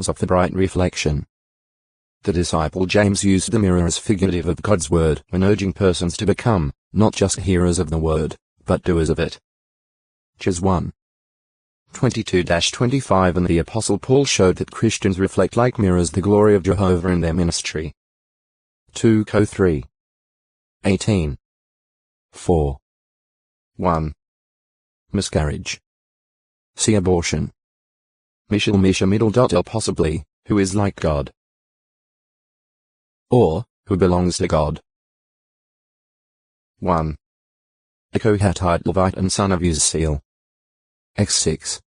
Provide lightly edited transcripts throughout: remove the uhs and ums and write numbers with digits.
appearance of the bright reflection. The disciple James used the mirror as figurative of God's word when urging persons to become, not just hearers of the word, but doers of it. Jas 1. 22-25 And the Apostle Paul showed that Christians reflect like mirrors the glory of Jehovah in their ministry. 2 Co 3. 18. 4. 1. Miscarriage. See abortion. Mishal Misha middle dot L possibly, who is like God. Or, who belongs to God. 1. A Kohathite Levite and son of Uzziel. X 6.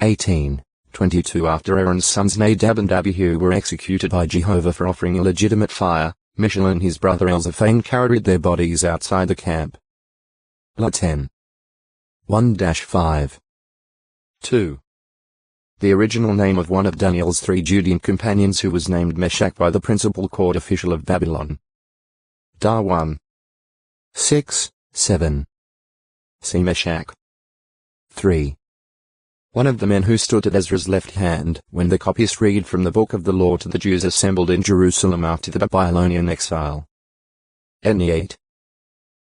18, 22 After Aaron's sons Nadab and Abihu were executed by Jehovah for offering illegitimate fire, Mishael and his brother Elzaphan carried their bodies outside the camp. La 10. 1-5. 2. The original name of one of Daniel's 3 Judean companions who was named Meshach by the principal court official of Babylon. Da 1. 6, 7. See Meshach. 3. One of the men who stood at Ezra's left hand when the copyists read from the book of the law to the Jews assembled in Jerusalem after the Babylonian exile. Eni 8.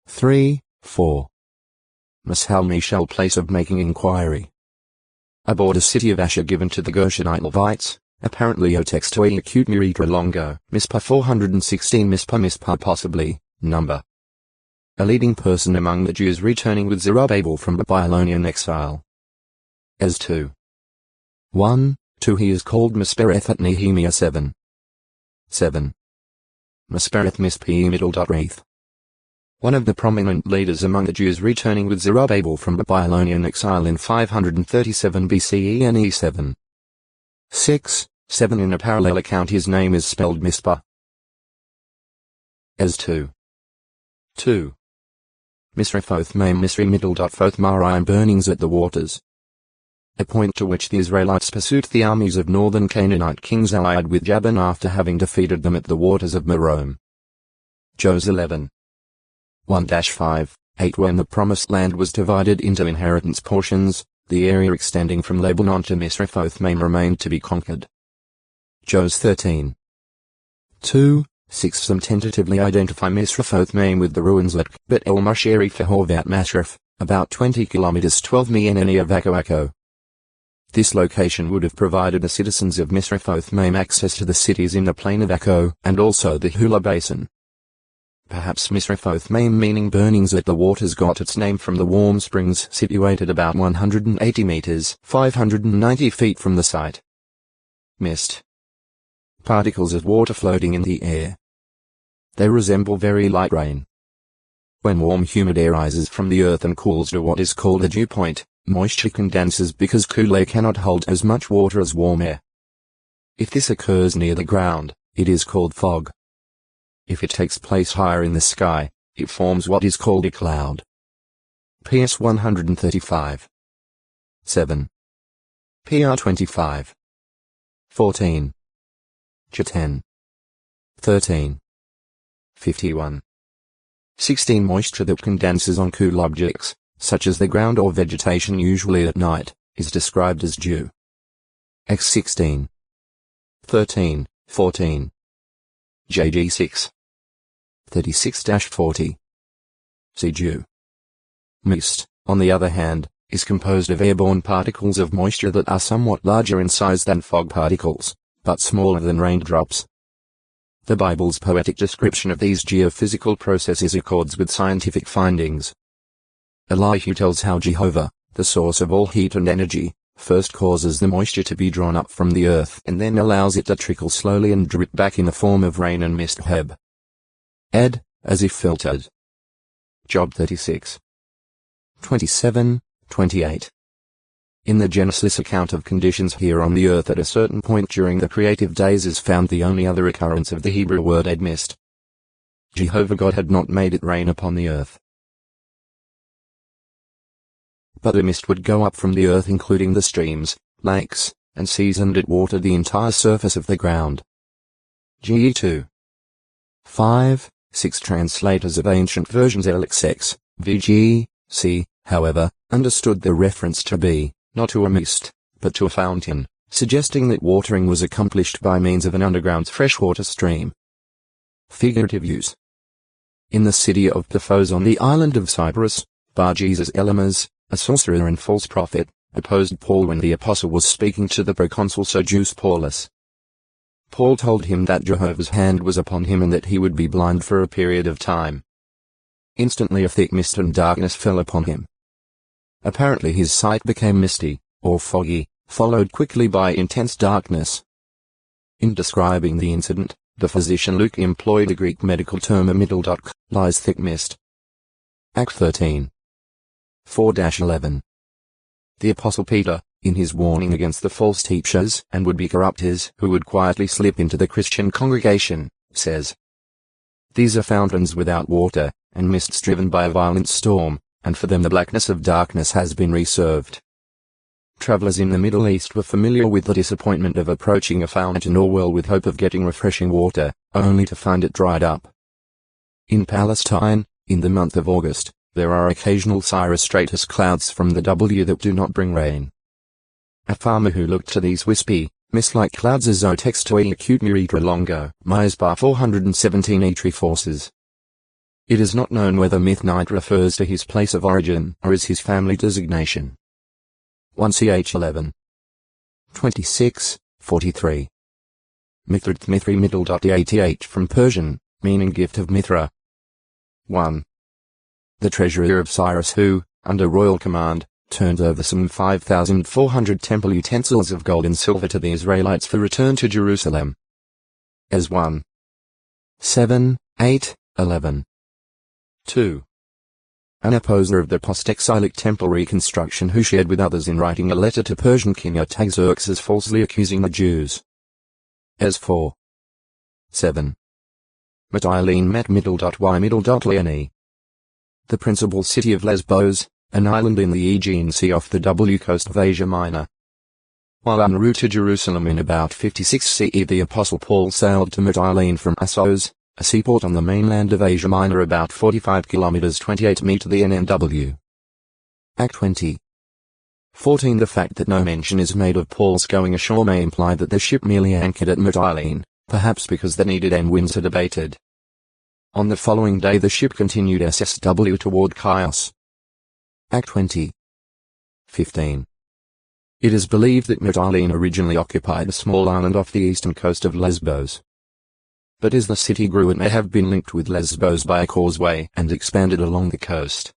3, 4. Mishal Mishal place of making inquiry. A border city of Asher given to the Gershonite Levites, apparently Otex to a acute Muritra Longo, Mizpah 416 Mizpah possibly, number. A leading person among the Jews returning with Zerubbabel from Babylonian exile. As 2. 1, 2 He is called Mispereth at Nehemiah 7. 7. Mispereth Mispeh middle.wreath. One of the prominent leaders among the Jews returning with Zerubbabel from Babylonian exile in 537 BCE and E7. 6, 7 In a parallel account his name is spelled Mizpah. As 2. 2. Misrephoth Maim Misri middle.foth Marayim burnings at the waters. A point to which the Israelites pursued the armies of northern Canaanite kings allied with Jabin after having defeated them at the waters of Merom. Jos 11. 1-5, 8 When the promised land was divided into inheritance portions, the area extending from Lebanon to Misrephoth Maim remained to be conquered. Jos 13. 2, 6 Some tentatively identify Misrephoth Maim with the ruins at Bet El Masheri Fehorvat Mashref, about 20 kilometers 12 Mieneni of Akko. This location would have provided the citizens of Misrephoth Maim access to the cities in the plain of Akko and also the Hula Basin. Perhaps Misrephoth Maim meaning burnings at the waters got its name from the warm springs situated about 180 meters 590 feet from the site. Mist. Particles of water floating in the air. They resemble very light rain. When warm humid air rises from the earth and cools to what is called a dew point, moisture condenses because cool air cannot hold as much water as warm air. If this occurs near the ground, it is called fog. If it takes place higher in the sky, it forms what is called a cloud. PS 135. 7. PR 25. 14. J 10. 13. 51. 16 Moisture that condenses on cool objects, such as the ground or vegetation usually at night, is described as dew. X 16. 13, 14. JG 6. 36-40. See dew. Mist, on the other hand, is composed of airborne particles of moisture that are somewhat larger in size than fog particles, but smaller than raindrops. The Bible's poetic description of these geophysical processes accords with scientific findings. Elihu tells how Jehovah, the source of all heat and energy, first causes the moisture to be drawn up from the earth and then allows it to trickle slowly and drip back in the form of rain and mist. Heb. Ed, as if filtered. Job 36. 27, 28. In the Genesis account of conditions here on the earth at a certain point during the creative days is found the only other occurrence of the Hebrew word ed mist. Jehovah God had not made it rain upon the earth, but the mist would go up from the earth including the streams, lakes, and seas, and it watered the entire surface of the ground. GE 2. 5, 6 Translators of ancient versions LXX, VG, C, however, understood the reference to be, not to a mist, but to a fountain, suggesting that watering was accomplished by means of an underground freshwater stream. Figurative use. In the city of Paphos on the island of Cyprus, Bar-Jesus Elymas, a sorcerer and false prophet, opposed Paul when the apostle was speaking to the proconsul Sergius Paulus. Paul told him that Jehovah's hand was upon him and that he would be blind for a period of time. Instantly a thick mist and darkness fell upon him. Apparently his sight became misty, or foggy, followed quickly by intense darkness. In describing the incident, the physician Luke employed the Greek medical term amidal. Lies thick mist. Act 13. 4-11. The Apostle Peter, in his warning against the false teachers and would-be corrupters who would quietly slip into the Christian congregation, says, "These are fountains without water, and mists driven by a violent storm, and for them the blackness of darkness has been reserved." Travelers in the Middle East were familiar with the disappointment of approaching a fountain or well with hope of getting refreshing water, only to find it dried up. In Palestine, in the month of August, there are occasional cirrostratus clouds from the W that do not bring rain. A farmer who looked to these wispy, mist-like clouds as Zotextoi acute muritra longo, Myasbar 417 etri forces. It is not known whether Mithnite refers to his place of origin or is his family designation. 1ch 11. 26, 43. Mithrat Mithri middle. Ath from Persian, meaning gift of Mithra. 1. The treasurer of Cyrus who, under royal command, turned over some 5,400 temple utensils of gold and silver to the Israelites for return to Jerusalem. As 1. 7, 8, 11. 2. An opposer of the post-exilic temple reconstruction who shared with others in writing a letter to Persian king Artaxerxes falsely accusing the Jews. As 4. 7. Mytilene met middle.y. The principal city of Lesbos, an island in the Aegean Sea off the W coast of Asia Minor. While en route to Jerusalem in about 56 CE, the Apostle Paul sailed to Mytilene from Assos, a seaport on the mainland of Asia Minor about 45 kilometers 28 mi to the NNW. Act 20. 14. The fact that no mention is made of Paul's going ashore may imply that the ship merely anchored at Mytilene, perhaps because the needed end winds had abated. On the following day the ship continued SSW toward Chios. Act 20. 15. It is believed that Mytilene originally occupied a small island off the eastern coast of Lesbos. But as the city grew it may have been linked with Lesbos by a causeway and expanded along the coast.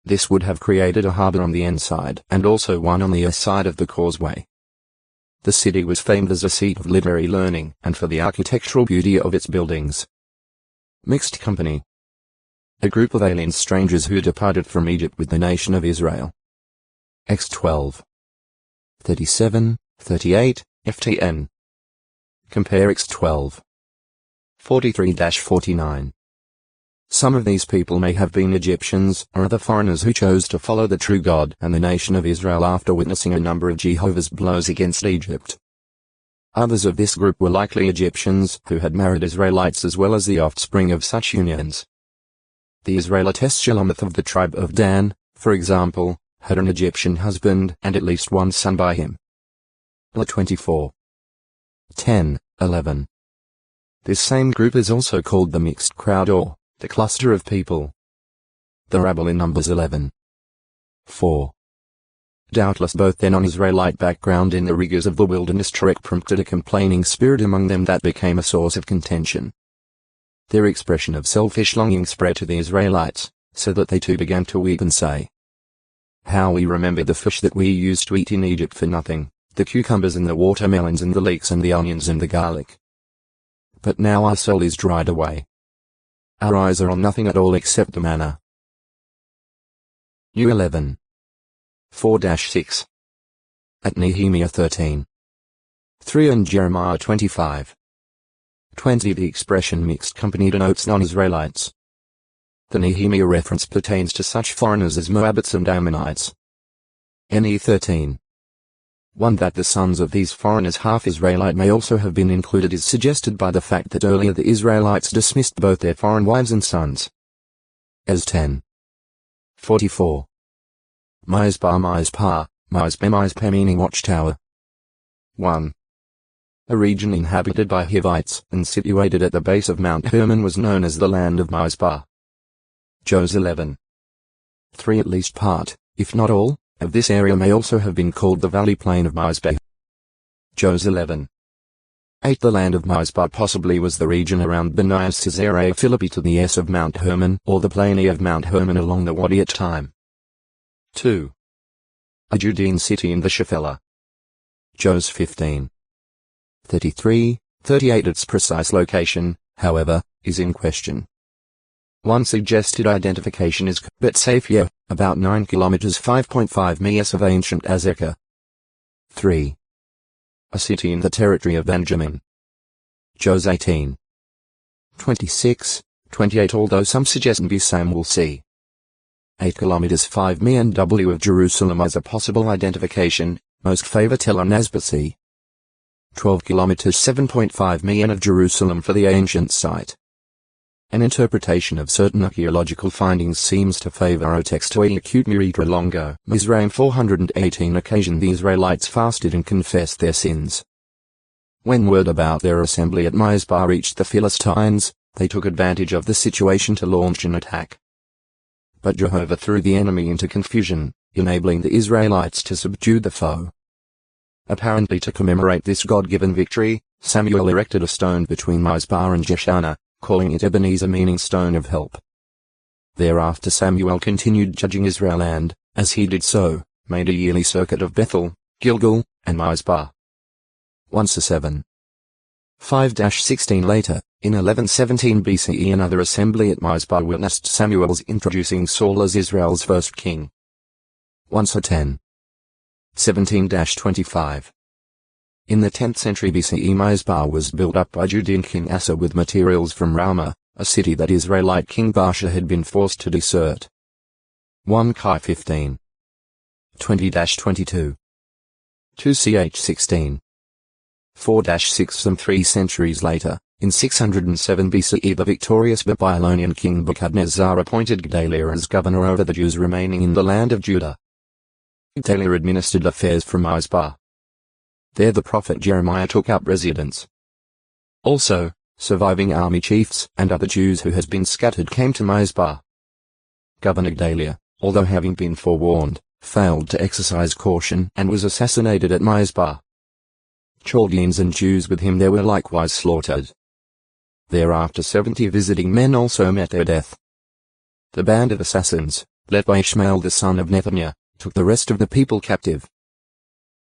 This would have created a harbour on the N side and also one on the S side of the causeway. The city was famed as a seat of literary learning and for the architectural beauty of its buildings. Mixed company. A group of alien strangers who departed from Egypt with the nation of Israel. X 12. 37, 38, FTN. Compare X 12. 43-49. Some of these people may have been Egyptians or other foreigners who chose to follow the true God and the nation of Israel after witnessing a number of Jehovah's blows against Egypt. Others of this group were likely Egyptians who had married Israelites as well as the offspring of such unions. The Israelitess Shelomith of the tribe of Dan, for example, had an Egyptian husband and at least one son by him. La 24. 10, 11. This same group is also called the mixed crowd or the cluster of people. The rabble in Numbers 11. 4. Doubtless both their non-Israelite background in the rigors of the wilderness trek prompted a complaining spirit among them that became a source of contention. Their expression of selfish longing spread to the Israelites, so that they too began to weep and say, "How we remember the fish that we used to eat in Egypt for nothing, the cucumbers and the watermelons and the leeks and the onions and the garlic. But now our soul is dried away. Our eyes are on nothing at all except the manna." U 11. 4-6. At Nehemiah 13. 3 and Jeremiah 25. 20. The expression mixed company denotes non-Israelites. The Nehemiah reference pertains to such foreigners as Moabites and Ammonites. NE 13. 1. That the sons of these foreigners half Israelite may also have been included is suggested by the fact that earlier the Israelites dismissed both their foreign wives and sons. As 10. 44. Mizpah, meaning watchtower. 1. A region inhabited by Hivites and situated at the base of Mount Hermon was known as the land of Mizpah. Jos 11. 3. At least part, if not all, of this area may also have been called the valley plain of Mizpah. Jos 11. 8. The land of Mizpah possibly was the region around Benias Caesarea Philippi to the east of Mount Hermon or the plain of Mount Hermon along the Wadi at time. 2. A Judean city in the Shephelah. Jos 15. 33, 38. Its precise location, however, is in question. One suggested identification is Bet-Safia, about 9 kilometers 5.5 miles of ancient Azekah. 3. A city in the territory of Benjamin. Jos 18. 26, 28. Although some suggest Sam will see 8 kilometers 5 mi of Jerusalem as a possible identification, most favor Tel Nasbasi. 12 kilometers 7.5 mi of Jerusalem for the ancient site. An interpretation of certain archaeological findings seems to favor Otextoi acute Miritra Longo. Mizraim 418 occasion the Israelites fasted and confessed their sins. When word about their assembly at Mizpah reached the Philistines, they took advantage of the situation to launch an attack. But Jehovah threw the enemy into confusion, enabling the Israelites to subdue the foe. Apparently to commemorate this God-given victory, Samuel erected a stone between Mizpah and Jeshanah, calling it Ebenezer, meaning stone of help. Thereafter Samuel continued judging Israel and, as he did so, made a yearly circuit of Bethel, Gilgal, and Mizpah. 1-7. 5-16 Later, in 1117 BCE another assembly at Mizpah witnessed Samuel's introducing Saul as Israel's first king. 1-10. 17-25. In the 10th century BCE Mizpah was built up by Judean King Asa with materials from Ramah, a city that Israelite King Baasha had been forced to desert. 1 Kai 15. 20-22. 2 Ch 16. 4-6 Some 3 centuries later, in 607 BCE the victorious Babylonian king Nebuchadnezzar appointed Gedaliah as governor over the Jews remaining in the land of Judah. Gedaliah administered affairs from Mizpah. There the prophet Jeremiah took up residence. Also, surviving army chiefs and other Jews who had been scattered came to Mizpah. Governor Gedaliah, although having been forewarned, failed to exercise caution and was assassinated at Mizpah. Chaldeans and Jews with him there were likewise slaughtered. Thereafter 70 visiting men also met their death. The band of assassins, led by Ishmael the son of Nethaniah, took the rest of the people captive.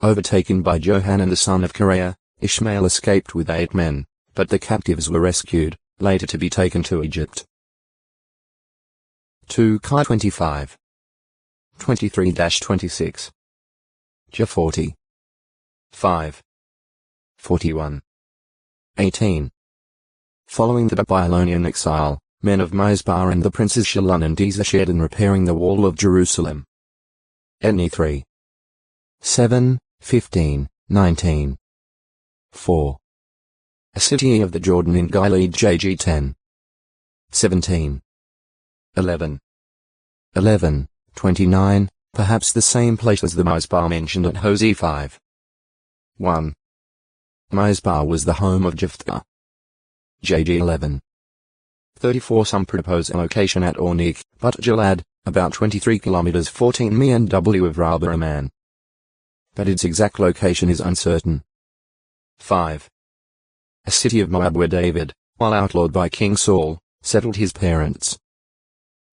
Overtaken by Johanan the son of Kareah, Ishmael escaped with 8 men, but the captives were rescued, later to be taken to Egypt. 2 Kai 25. 23-26. Jah 40. 5. 41. 18. Following the Babylonian exile, men of Mizpah and the princes Shalon and Ezer shared in repairing the wall of Jerusalem. Etni 3. 7, 15, 19. 4. A city of the Jordan in Gilead JG 10. 17. 11. 11, 29, perhaps the same place as the Mizpah mentioned at Hosea 5. 1. Mizpah was the home of Jephthah. JG 11. 34. Some propose a location at Ornik, but Gilad, about 23 kilometers 14 mi and W of Rabba Aman. But its exact location is uncertain. 5. A city of Moab where David, while outlawed by King Saul, settled his parents.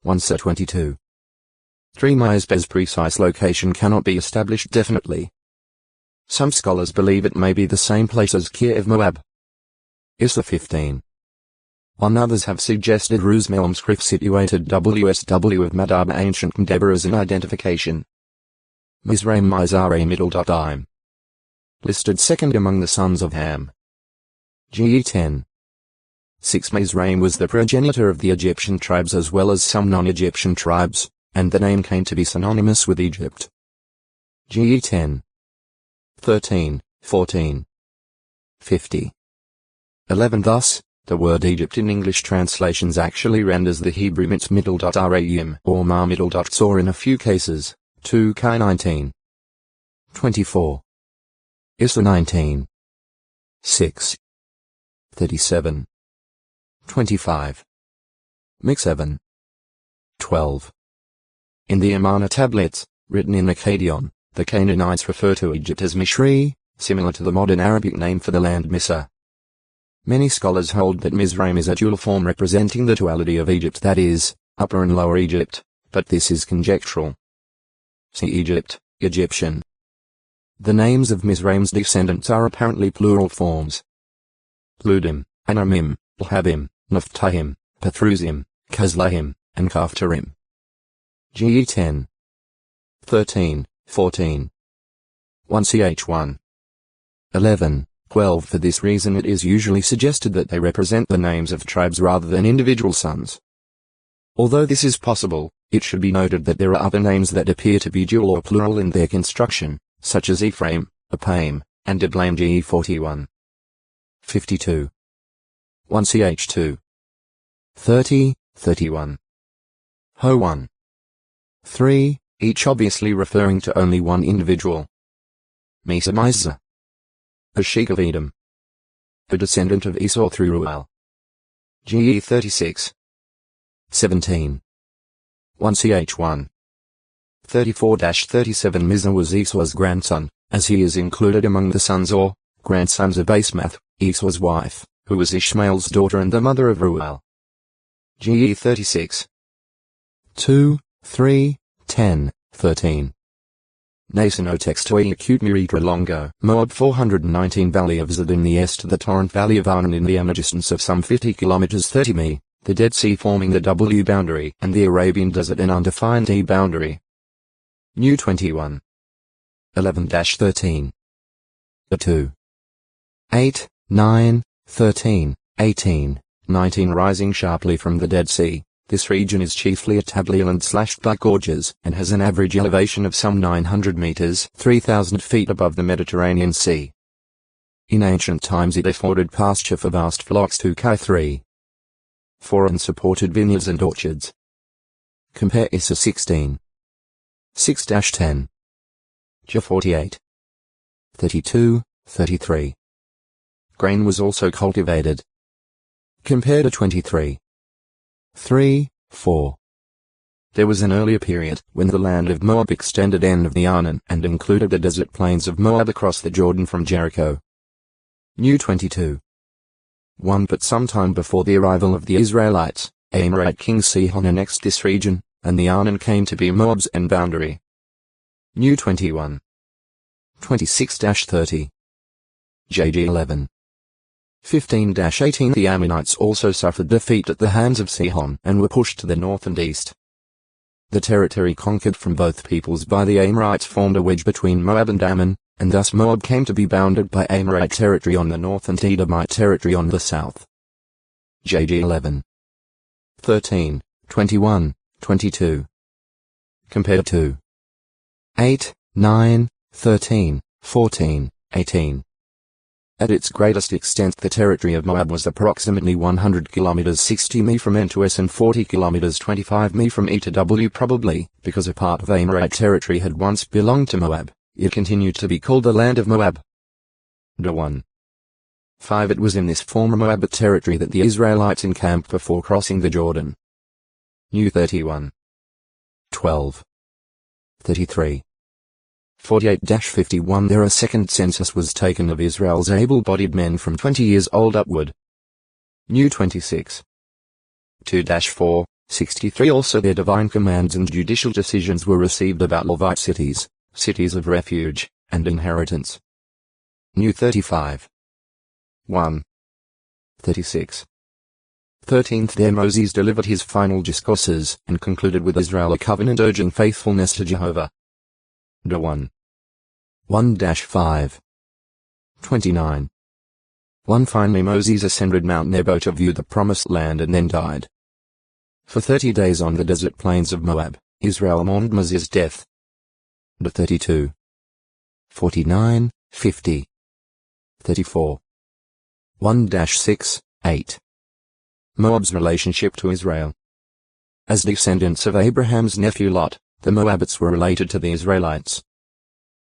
1-22. 3. Mizpah's precise location cannot be established definitely. Some scholars believe it may be the same place as Kiev Moab. Issa 15. 1. Others have suggested Rusmelm's Crif situated WSW of Madaba ancient Deborah as an identification. Mizraim Mizare Middle.im. Listed second among the sons of Ham. GE 10. 6. Mizraim was the progenitor of the Egyptian tribes as well as some non-Egyptian tribes, and the name came to be synonymous with Egypt. GE 10. 13, 14. 50. 11. Thus, the word Egypt in English translations actually renders the Hebrew mitzmiddle.raim or ma-middle.tsor in a few cases. 2 Kai 19. 24. Issa 19. 6. 37. 25. Mix 7. 12. In the Amarna tablets, written in Akkadian, the Canaanites refer to Egypt as Mishri, similar to the modern Arabic name for the land Misr. Many scholars hold that Mizraim is a dual form representing the duality of Egypt, that is, Upper and Lower Egypt, but this is conjectural. See Egypt, Egyptian. The names of Mizraim's descendants are apparently plural forms. Ludim, Anamim, Lhabim, Naphtahim, Pathruzim, Kazlahim, and Kaphtarim. GE 10. 13, 14. 1ch1. 11, 12. For this reason it is usually suggested that they represent the names of tribes rather than individual sons. Although this is possible, it should be noted that there are other names that appear to be dual or plural in their construction, such as Ephraim, Apaim, and Adlaim. GE 41. 52. 1ch2. 30, 31. Ho 1. 3, each obviously referring to only one individual. Misa Mizah. A sheik of Edom. A descendant of Esau through Ruel. GE 36. 17. 1ch1. 34-37. Mizah was Esau's grandson, as he is included among the sons or grandsons of Basemath, Esau's wife, who was Ishmael's daughter and the mother of Ruel. GE 36. 2, 3, 10, 13. Nasano textoi acute miritra longo. Moab 419. Valley of Zad in the east. The torrent valley of Arnon in the Yamna, distance of some 50 kilometers 30 mi. The Dead Sea forming the W boundary and the Arabian Desert an undefined E boundary. New 21. 11-13. 2. 8, 9, 13, 18, 19. Rising sharply from the Dead Sea, this region is chiefly a tableland slashed by gorges and has an average elevation of some 900 meters, 3,000 feet above the Mediterranean Sea. In ancient times it afforded pasture for vast flocks to Kai 3. 4 and supported vineyards and orchards. Compare Issa 16. 6-10. Ja 48. 32, 33. Grain was also cultivated. Compare to 23. 3, 4. There was an earlier period when the land of Moab extended end of the Arnon and included the desert plains of Moab across the Jordan from Jericho. New 22. 1. But sometime before the arrival of the Israelites, Amorite king Sihon annexed this region, and the Arnon came to be Moab's end boundary. New 21. 26-30. JG 11. 15-18. The Ammonites also suffered defeat at the hands of Sihon and were pushed to the north and east. The territory conquered from both peoples by the Amorites formed a wedge between Moab and Ammon, and thus Moab came to be bounded by Amorite territory on the north and Edomite territory on the south. JG 11. 13, 21, 22. Compared to 8, 9, 13, 14, 18. At its greatest extent the territory of Moab was approximately 100 kilometers 60 mi from N to S and 40 kilometers 25 mi from E to W. Probably, because a part of Amorite territory had once belonged to Moab, it continued to be called the land of Moab. 1. 5. It was in this former Moabite territory that the Israelites encamped before crossing the Jordan. New 31. 12. 33. 48-51. There a second census was taken of Israel's able-bodied men from 20 years old upward. New 26. 2-4, 63. Also their divine commands and judicial decisions were received about Levite cities, cities of refuge, and inheritance. New 35. 1. 36. 13th. There Moses delivered his final discourses and concluded with Israel a covenant urging faithfulness to Jehovah. 1. 1-5. 29. 1. Finally Moses ascended Mount Nebo to view the promised land and then died. For 30 days on the desert plains of Moab, Israel mourned Moses' death. 32. 49, 50. 34. 1-6, 8. Moab's relationship to Israel. As descendants of Abraham's nephew Lot, the Moabites were related to the Israelites.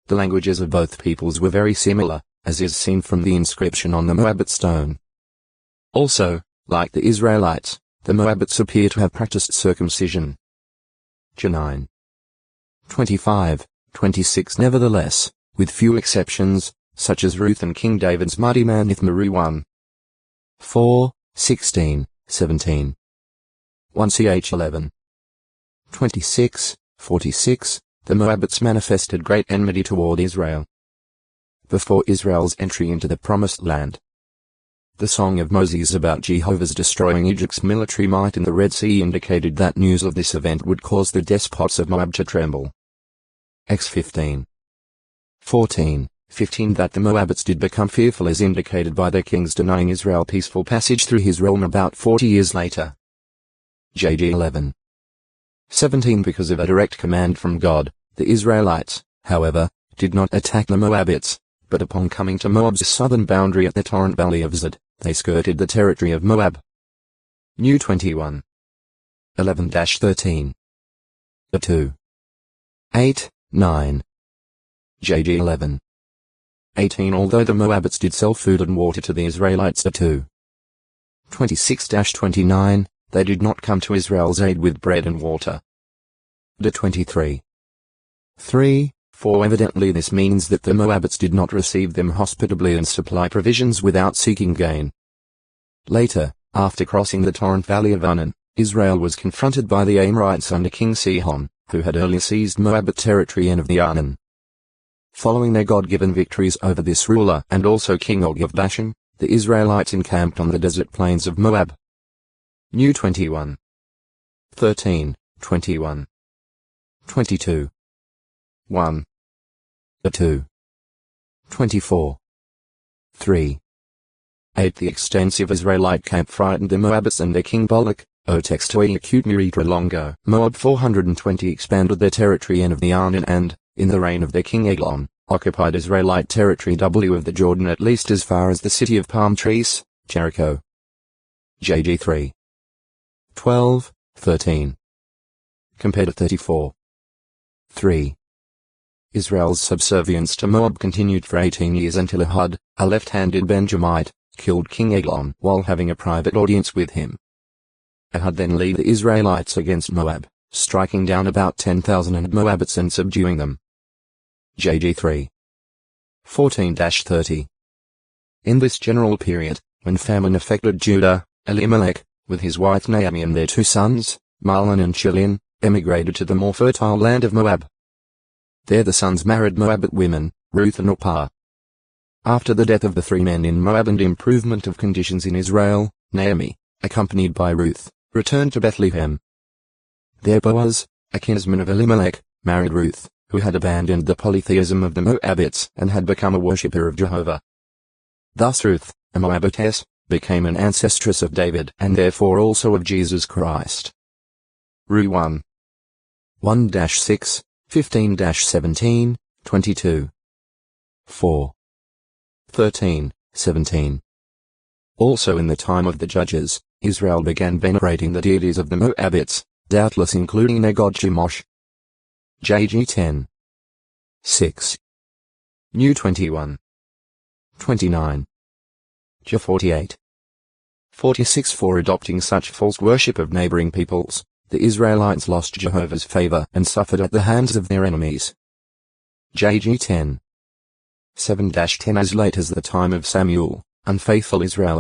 The languages of both peoples were very similar, as is seen from the inscription on the Moabite stone. Also, like the Israelites, the Moabites appear to have practiced circumcision. 9. 25, 26 Nevertheless, with few exceptions, such as Ruth and King David's mighty man Ithmaru 1. 4, 16, 17. 1 ch 11. 26, 46, the Moabites manifested great enmity toward Israel. Before Israel's entry into the Promised Land. The Song of Moses about Jehovah's destroying Egypt's military might in the Red Sea indicated that news of this event would cause the despots of Moab to tremble. X 15. 14, 15 That the Moabites did become fearful is indicated by their kings denying Israel peaceful passage through his realm about 40 years later. JG 11. 17 Because of a direct command from God, the Israelites, however, did not attack the Moabites, but upon coming to Moab's southern boundary at the torrent valley of Zid, they skirted the territory of Moab. New 21. 11-13. 2. 8, 9. JG 11. 18 Although the Moabites did sell food and water to the Israelites 2. 26-29, they did not come to Israel's aid with bread and water. 23. 3, 4 Evidently this means that the Moabites did not receive them hospitably and supply provisions without seeking gain. Later, after crossing the torrent valley of Arnon, Israel was confronted by the Amorites under King Sihon, who had earlier seized Moabite territory and of the Arnon. Following their God-given victories over this ruler and also King Og of Bashan, the Israelites encamped on the desert plains of Moab. New 21. 13, 21. 22. 1. 2. 24. 3. 8 The extensive Israelite camp frightened the Moabites and their king Balak, O textoi acute miritra longo. Moab 420 expanded their territory and of the Arnon and, in the reign of their king Eglon, occupied Israelite territory W of the Jordan at least as far as the city of palm trees, Jericho. JG 3. 12, 13. Compared to 34. 3. Israel's subservience to Moab continued for 18 years until Ehud, a left-handed Benjamite, killed King Eglon while having a private audience with him. Ehud then led the Israelites against Moab, striking down about 10,000 Moabites and subduing them. JG 3. 14-30. In this general period, when famine affected Judah, Elimelech, with his wife Naomi and their 2 sons, Mahlon and Chilion, emigrated to the more fertile land of Moab. There the sons married Moabite women, Ruth and Orpah. After the death of the 3 men in Moab and improvement of conditions in Israel, Naomi, accompanied by Ruth, returned to Bethlehem. There Boaz, a kinsman of Elimelech, married Ruth, who had abandoned the polytheism of the Moabites and had become a worshipper of Jehovah. Thus Ruth, a Moabitess, became an ancestress of David and therefore also of Jesus Christ. Ru 1. 1-6, 15-17, 22. 4. 13, 17. Also in the time of the judges, Israel began venerating the deities of the Moabites, doubtless including their god Chemosh. JG 10. 6. New 21. 29. J 48. 46 For adopting such false worship of neighboring peoples, the Israelites lost Jehovah's favor and suffered at the hands of their enemies. JG 10. 7-10 As late as the time of Samuel, unfaithful Israel